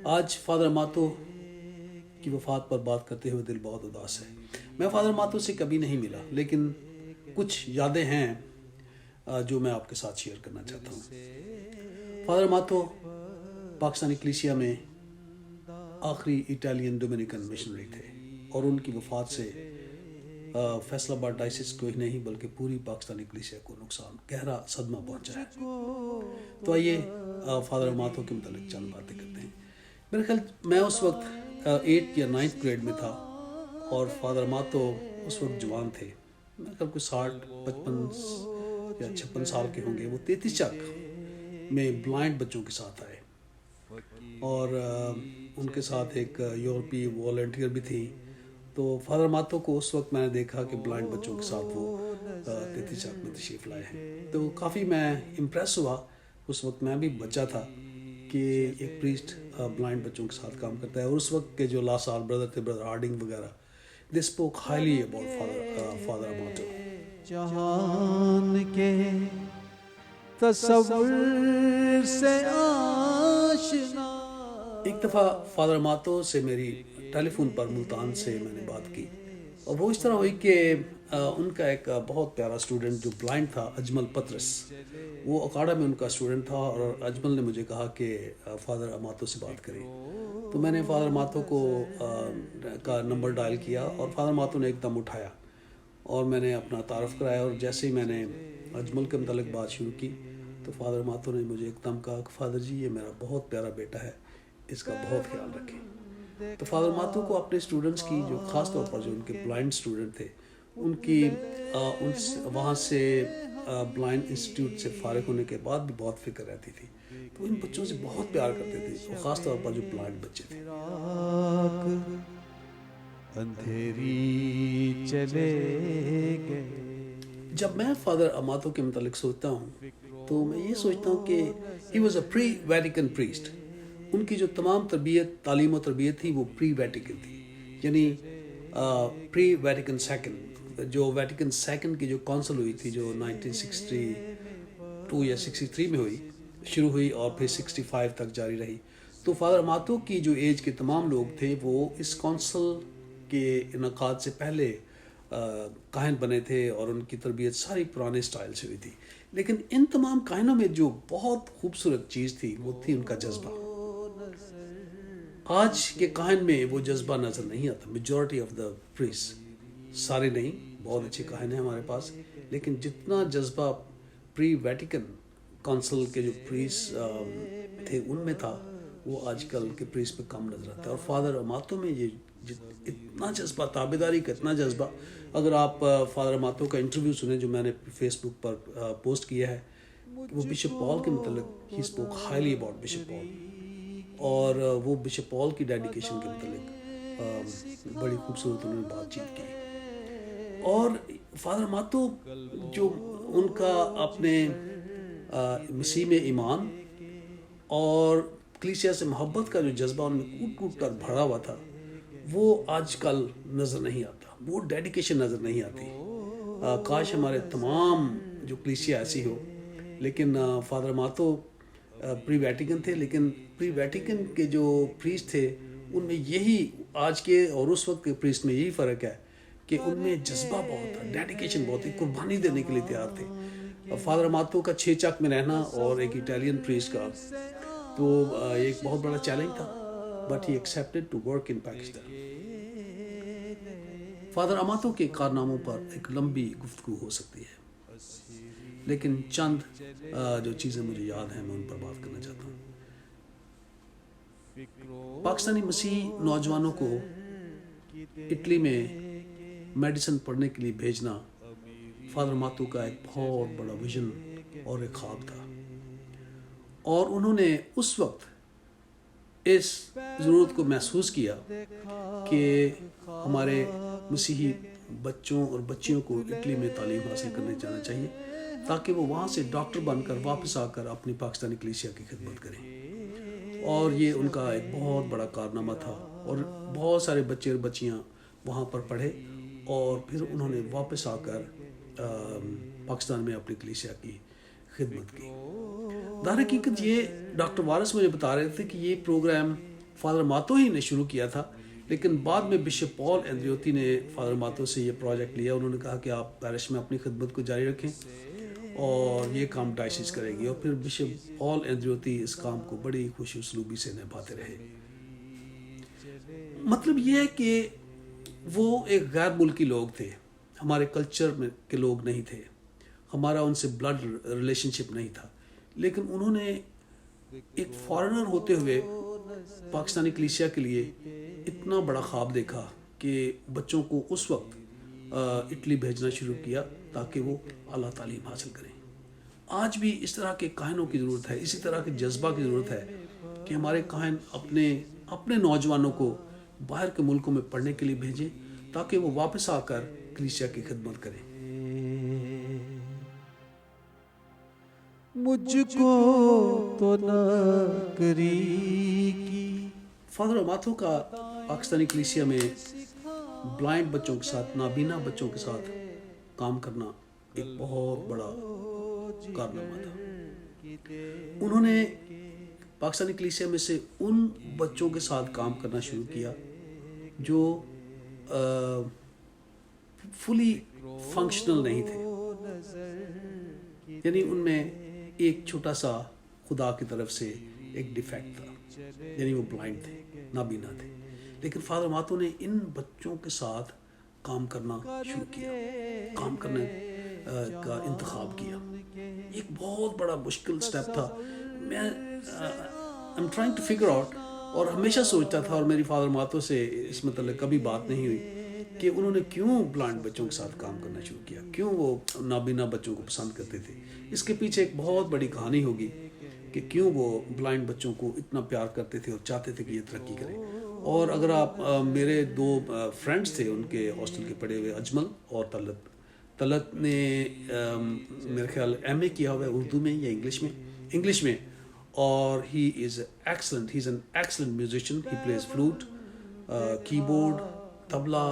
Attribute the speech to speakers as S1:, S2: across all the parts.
S1: آج فادر ماتو کی وفات پر بات کرتے ہوئے دل بہت اداس ہے۔ میں فادر ماتو سے کبھی نہیں ملا، لیکن کچھ یادیں ہیں جو میں آپ کے ساتھ شیئر کرنا چاہتا ہوں۔ فادر ماتو پاکستانی کلیسیا میں آخری اٹالین ڈومینیکن مشنری تھے، اور ان کی وفات سے فیصل آباد ڈائسس کو ہی نہیں بلکہ پوری پاکستانی کلیسیا کو گہرا صدمہ پہنچا ہے۔ تو آئیے فادر ماتو کے متعلق چند باتیں کرتے ہیں۔ میرے خیال میں اس وقت 8 یا 9 گریڈ میں تھا، اور فادر ماتو اس وقت جوان تھے۔ میرے خیال کوئی 60 55 یا 56 سال کے ہوں گے۔ وہ 33 چک میں بلائنڈ بچوں کے ساتھ آئے، اور ان کے ساتھ ایک یورپی والنٹیئر بھی تھی۔ تو فادر ماتو کو اس وقت میں نے دیکھا کہ بلائنڈ بچوں کے ساتھ وہ 33 چک میں تشریف لائے ہیں، تو کافی میں امپریس ہوا۔ اس وقت میں بھی بچہ تھا کہ ایک پریسٹ بلائنڈ بچوں کے ساتھ کام کرتا ہے، اور اس وقت کے جو لاسال بردر تھے، بردر ہارڈنگ وغیرہ، they spoke highly about father ماتو۔
S2: جہان کے تصور سے آشنا۔
S1: ایک دفعہ فادر ماتو سے میری ٹیلی فون پر ملتان سے میں نے بات کی، اور وہ اس طرح ہوئی کہ ان کا ایک بہت پیارا اسٹوڈنٹ جو بلائنڈ تھا، اجمل پترس، وہ اکاڑا میں ان کا اسٹوڈنٹ تھا، اور اجمل نے مجھے کہا کہ فادر ماتو سے بات کریں۔ تو میں نے فادر ماتو کا نمبر ڈائل کیا، اور فادر ماتو نے ایک دم اٹھایا، اور میں نے اپنا تعارف کرایا، اور جیسے ہی میں نے اجمل کے متعلق بات شروع کی تو فادر ماتو نے مجھے ایک دم کہا کہ فادر جی، یہ میرا بہت پیارا بیٹا ہے، اس کا بہت خیال رکھیں۔ تو فادر ماتو کو اپنے اسٹوڈنٹس کی، جو خاص طور پر جو ان کے بلائنڈ اسٹوڈنٹ تھے، ان کی وہاں سے بلائنڈ انسٹیٹیوٹ سے فارغ ہونے کے بعد بھی بہت فکر رہتی تھی۔ تو ان بچوں سے بہت پیار کرتے تھے، اور خاص طور پر جو بلائنڈ بچے تھے۔
S2: اندھیری چلے گئے۔
S1: جب میں فادر ماتو کے متعلق سوچتا ہوں تو میں یہ سوچتا ہوں کہ he was a pre Vatican priest. ان کی جو تمام تعلیم و تربیت تھی وہ پری ویٹیکن تھی، یعنی پری ویٹیکن سیکنڈ، جو ویٹیکن سیکنڈ کی جو کونسل ہوئی تھی، جو 1962 یا 63 میں شروع ہوئی، اور پھر 65 تک جاری رہی۔ تو فادر ماتو کی جو ایج کے تمام لوگ تھے وہ اس کونسل کے انعقاد سے پہلے کاہن بنے تھے، اور ان کی تربیت ساری پرانے سٹائل سے ہوئی تھی۔ لیکن ان تمام کاہنوں میں جو بہت خوبصورت چیز تھی وہ تھی ان کا جذبہ۔ آج کے کاہن میں وہ جذبہ نظر نہیں آتا۔ میجورٹی آف دا پریسٹ، سارے نہیں، بہت اچھے کاہن ہیں ہمارے پاس، لیکن جتنا جذبہ پری ویٹیکن کونسل کے جو پریسٹ تھے ان میں تھا، وہ آج کل کے پریسٹ پہ کم نظر آتا ہے۔ اور فادر ماتو میں یہ اتنا جذبہ، تابعداری کا اتنا جذبہ، اگر آپ فادر ماتو کا انٹرویو سنیں جو میں نے فیس بک پر پوسٹ کیا ہے، وہ بشپ پال کے متعلق، he spoke highly about bishop Paul, اور وہ بشپ پال کی ڈیڈیکیشن کے متعلق بڑی خوبصورت انہوں نے بات چیت کی۔ اور فادر ماتو جو ان کا اپنے مسیح میں ایمان اور کلیسیا سے محبت کا جو جذبہ ان میں کوٹ کوٹ کر بھرا ہوا تھا، وہ آج کل نظر نہیں آتا، وہ ڈیڈیکیشن نظر نہیں آتی۔ کاش ہمارے تمام جو کلیسیا ایسی ہو، لیکن فادر ماتو پری ویٹیکن تھے، لیکن پری ویٹیکن کے جو پریسٹ تھے ان میں یہی، آج کے اور اس وقت کے پریسٹ میں یہی فرق ہے کہ ان میں جذبہ بہت تھا، ڈیڈیکیشن بہت تھی، قربانی دینے کے لیے تیار تھے۔ فادر ماتو کا 6 چک میں رہنا اور ایک اٹالین پریسٹ کا، تو ایک بہت بڑا چیلنج تھا، but he accepted to work in Pakistan. Father ماتو کے کارناموں پر ایک لمبی گفتگو ہو سکتی ہے، لیکن چند جو چیزیں مجھے یاد ہیں میں ان پر بات کرنا چاہتا ہوں۔ پاکستانی مسیحی نوجوانوں کو اٹلی میں میڈیسن پڑھنے کے لیے بھیجنا فادر ماتو کا ایک بہت بڑا ویژن اور ایک خواب تھا، اور انہوں نے اس وقت اس ضرورت کو محسوس کیا کہ ہمارے مسیحی بچوں اور بچیوں کو اٹلی میں تعلیم حاصل کرنے جانا چاہیے، تاکہ وہ وہاں سے ڈاکٹر بن کر واپس آ کر اپنی پاکستانی کلیسیا کی خدمت کریں۔ اور یہ ان کا ایک بہت بڑا کارنامہ تھا، اور بہت سارے بچے اور بچیاں وہاں پر پڑھے، اور پھر انہوں نے واپس آ کر پاکستان میں اپنی کلیسیا کی خدمت کی۔ در حقیقت یہ ڈاکٹر وارث مجھے بتا رہے تھے کہ یہ پروگرام فادر ماتو ہی نے شروع کیا تھا، لیکن بعد میں بشپ پال اندریوتی نے فادر ماتو سے یہ پروجیکٹ لیا. انہوں نے کہا کہ آپ پیرش میں اپنی خدمت کو جاری رکھیں اور یہ کام ڈائسس کرے گی، اور پھر بشپ پال اندریوتی اس کام کو بڑی خوش اسلوبی سے نبھاتے رہے. مطلب یہ ہے کہ وہ ایک غیر ملکی لوگ تھے، ہمارے کلچر میں کے لوگ نہیں تھے، ہمارا ان سے بلڈ ریلیشن شپ نہیں تھا، لیکن انہوں نے ایک فارنر ہوتے ہوئے پاکستانی کلیسیا کے لیے اتنا بڑا خواب دیکھا کہ بچوں کو اس وقت اٹلی بھیجنا شروع کیا تاکہ وہ اعلیٰ تعلیم حاصل کریں. آج بھی اس طرح کے کاہنوں کی ضرورت ہے، اسی طرح کے جذبہ کی ضرورت ہے کہ ہمارے کاہن اپنے نوجوانوں کو باہر کے ملکوں میں پڑھنے کے لیے بھیجیں تاکہ وہ واپس آ کر کلیسیا کی خدمت کریں.
S2: مجھ کو تو نکری کی.
S1: فادر اماتو کا پاکستانی کلیسیا میں بلائنڈ بچوں کے ساتھ، نابینا بچوں کے ساتھ کام کرنا ایک بہت بڑا کارنامہ تھا. انہوں نے پاکستانی کلیسیا میں سے ان بچوں کے ساتھ کام کرنا شروع کیا جو فلی فنکشنل نہیں تھے، یعنی ان میں ایک چھوٹا سا خدا کی طرف سے ایک ڈیفیکٹ تھا، یعنی وہ بلائنڈ تھے، نابینا تھے. لیکن فادر ماتو نے ان بچوں کے ساتھ کام کرنا شروع کیا، کام کرنے کا انتخاب کیا. ایک بہت بڑا مشکل سٹیپ تھا. میں I'm trying to figure out، اور ہمیشہ سوچتا تھا، اور میری فادر ماتو سے اس متعلق کبھی بات نہیں ہوئی کہ انہوں نے کیوں بلائنڈ بچوں کے ساتھ کام کرنا شروع کیا، کیوں وہ نابینا بچوں کو پسند کرتے تھے. اس کے پیچھے ایک بہت بڑی کہانی ہوگی کہ کیوں وہ بلائنڈ بچوں کو اتنا پیار کرتے تھے اور چاہتے تھے کہ یہ ترقی کریں. اور اگر آپ میرے 2 فرینڈس تھے ان کے ہاسٹل کے پڑھے ہوئے، اجمل اور طلت نے میرے خیال ایم اے کیا ہوا ہے اردو میں یا انگلش میں، اور he is an excellent musician. He plays flute, keyboard, tabla,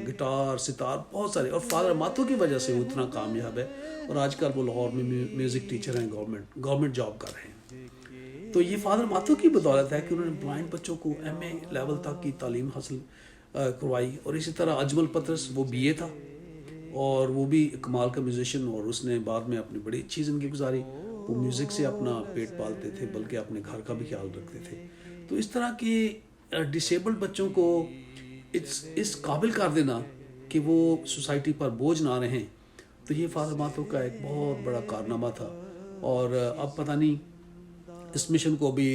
S1: guitar, sitar, بہت سارے. اور فادر ماتو کی وجہ سے وہ اتنا کامیاب ہے، اور آج کل وہ لاہور میں میوزک ٹیچر ہیں، گورنمنٹ جاب کر رہے ہیں. تو یہ فادر ماتو کی بدولت ہے کہ انہوں نے بلائنڈ بچوں کو ایم اے لیول تک کی تعلیم حاصل کروائی. اور اسی طرح اجمل پطرس، وہ بی اے تھا اور وہ بھی کمال کا میوزیشین، اور اس نے بعد میں اپنی بڑی اچھی زندگی گزاری. وہ میوزک سے اپنا پیٹ پالتے تھے بلکہ اپنے گھر کا بھی خیال رکھتے تھے. تو اس طرح کے ڈسیبلڈ بچوں کو اس قابل کر دینا کہ وہ سوسائٹی پر بوجھ نہ رہیں، تو یہ فادر ماتو کا ایک بہت بڑا کارنامہ تھا. اور اب پتہ نہیں اس مشن کو بھی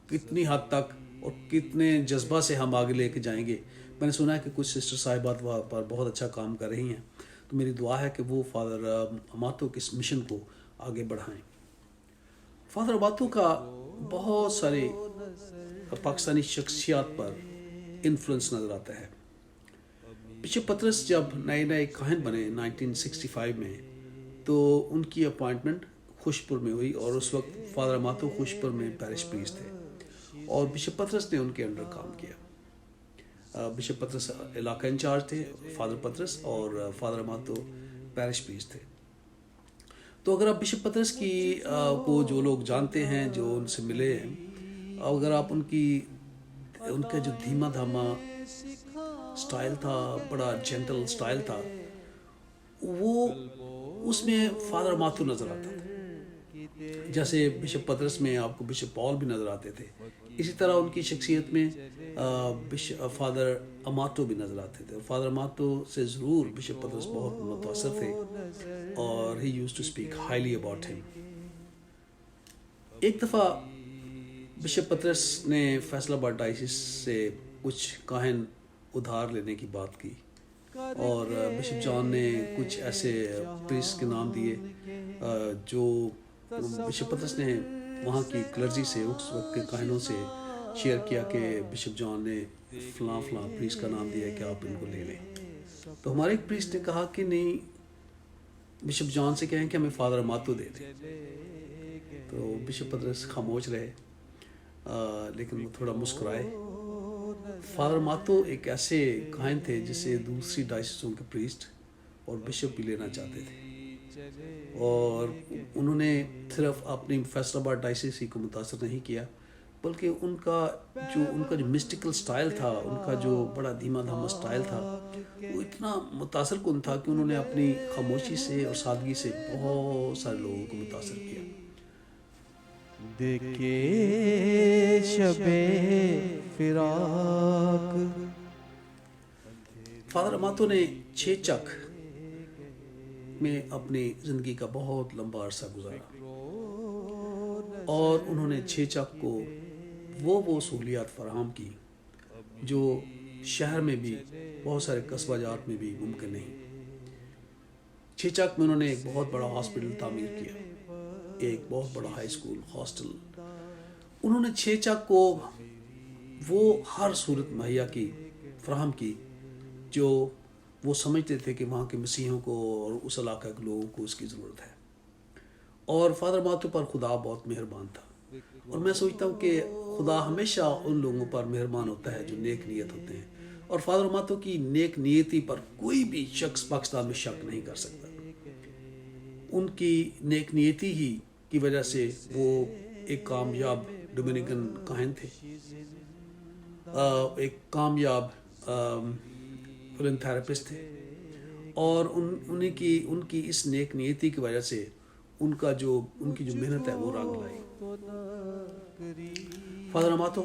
S1: کتنی حد تک اور کتنے جذبہ سے ہم آگے لے کے جائیں گے. میں نے سنا ہے کہ کچھ سسٹر صاحبات وہاں پر بہت اچھا کام کر رہی ہیں، تو میری دعا ہے کہ وہ فادر اماتو کے اس مشن کو آگے بڑھائیں. فادر اماتو کا بہت سارے پاکستانی شخصیات پر انفلوئنس نظر آتا ہے. بشپ پطرس جب نئے کاہن بنے 1965 میں، تو ان کی اپوائنٹمنٹ خوشپور میں ہوئی، اور اس وقت فادر اماتو خوشپور میں پیرش پریسٹ تھے، اور بشپ پطرس نے ان کے انڈر کام کیا. بشپ پطرس علاقہ انچارج تھے، فادر پطرس، اور فادر اماتو پیرش پریسٹ تھے. تو اگر آپ بشپ پطرس کی کو جو لوگ جانتے ہیں، جو ان سے ملے ہیں، اگر آپ ان کا جو دھیما دھاما سٹائل تھا، بڑا جینٹل سٹائل تھا، وہ اس میں فادر اماتو نظر آتا تھا. جیسے بشپ پطرس میں آپ کو بشپ پال بھی نظر آتے تھے، اسی طرح ان کی شخصیت میں فادر اماتو بھی نظر آتے تھے. اور فادر اماتو سے ضرور بشپ پطرس بہت متاثر تھے، اور he use to speak highly about him. ایک دفعہ بشپ پطرس نے فیصل آباد ڈائسس سے کچھ کاہن ادھار لینے کی بات کی، اور بشپ جان نے کچھ ایسے پریسٹ کے نام دیے جو بشپ پطرس نے وہاں کی کلرجی سے، اس وقت کے کاہنوں سے شیئر کیا کہ بشپ جان نے فلاں پریسٹ کا نام دیا ہے کہ آپ ان کو لے لیں. تو ہمارے ایک پریسٹ نے کہا کہ نہیں، بشپ جان سے کہیں کہ ہمیں فادر اماتو دے دیں. تو بشپ پطرس خاموش رہے، لیکن وہ تھوڑا مسکرائے. فادر اماتو ایک ایسے کاہن تھے جسے دوسری ڈائسسوں کے پریسٹ اور بشپ بھی لینا چاہتے تھے. اور انہوں نے صرف اپنی فیصل آباد ڈائسس کو متاثر نہیں کیا، بلکہ ان کا جو مسٹیکل سٹائل تھا، ان کا جو بڑا دھیما دھاما سٹائل تھا، وہ اتنا متاثر کن تھا کہ انہوں نے اپنی خاموشی سے اور سادگی سے بہت سارے لوگوں کو متاثر کیا۔
S2: دیکھے شب فراق،
S1: فادر اماتو نے چیچک میں اپنی زندگی کا بہت لمبا عرصہ گزارا، اور انہوں نے چیچک کو وہ سہولیات فراہم کی جو شہر میں بھی بہت سارے قصبہ جات میں بھی ممکن نہیں۔ چیچک میں انہوں نے ایک بہت بڑا ہاسپٹل تعمیر کیا، ایک بہت بڑا ہائی اسکول، ہاسٹل۔ انہوں نے چیچک کو وہ ہر صورت مہیا کی، فراہم کی جو وہ سمجھتے تھے کہ وہاں کے مسیحیوں کو اور اس علاقہ کے لوگوں کو اس کی ضرورت ہے۔ اور فادر اماتو پر خدا بہت مہربان تھا، اور میں سوچتا ہوں کہ خدا ہمیشہ ان لوگوں پر مہربان ہوتا ہے جو نیک نیت ہوتے ہیں، اور فادر اماتو کی نیک نیتی پر کوئی بھی شخص پاکستان میں شک نہیں کر سکتا۔ ان کی نیک نیتی ہی کی وجہ سے وہ ایک کامیاب ڈومینیکن کاہن تھے، ایک کامیاب فلنتھراپسٹ تھے، اور ان کی اس نیک نیتی کی وجہ سے ان کی جو محنت ہے وہ رنگ لائی۔ فادر اماتو،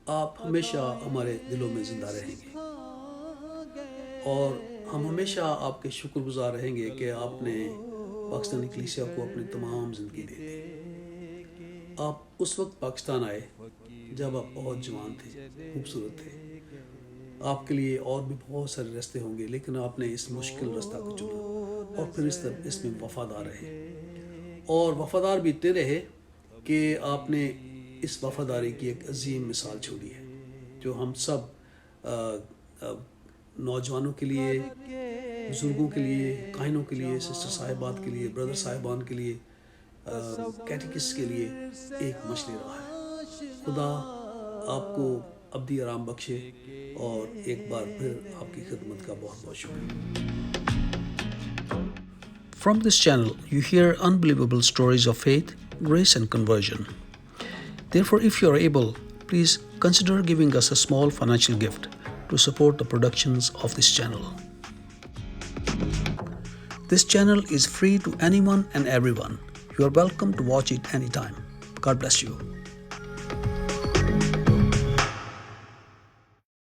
S1: آپ ہمیشہ ہمارے دلوں میں زندہ رہیں گے، اور ہم ہمیشہ آپ کے شکر گزار رہیں گے کہ آپ نے پاکستانی کلیسیا کو اپنی تمام زندگی دے دی۔ آپ اس وقت پاکستان آئے جب آپ بہت جوان تھے، خوبصورت تھے۔ آپ کے لیے اور بھی بہت سارے راستے ہوں گے، لیکن آپ نے اس مشکل راستہ کو چنا، اور پھر اس میں وفادار رہے، اور وفادار بھی اتنے رہے کہ آپ نے اس وفاداری کی ایک عظیم مثال چھوڑی ہے، جو ہم سب نوجوانوں کے لیے، بزرگوں کے لیے، کاہنوں کے لیے، سسٹر صاحبات کے لیے، بردر صاحبان کے لیے، کیٹیکسٹ کے لیے ایک مشل راہ ہے۔ خدا آپ کو ابدی آرام بخشے، اور ایک بار پھر آپ کی خدمت کا بہت بہت شکریہ۔ From this channel, you hear unbelievable stories of faith, grace and conversion. Therefore, if you are able, please consider giving us a small financial gift to support the productions of this channel. This channel is free to anyone and everyone. You are welcome to watch it anytime. God bless you.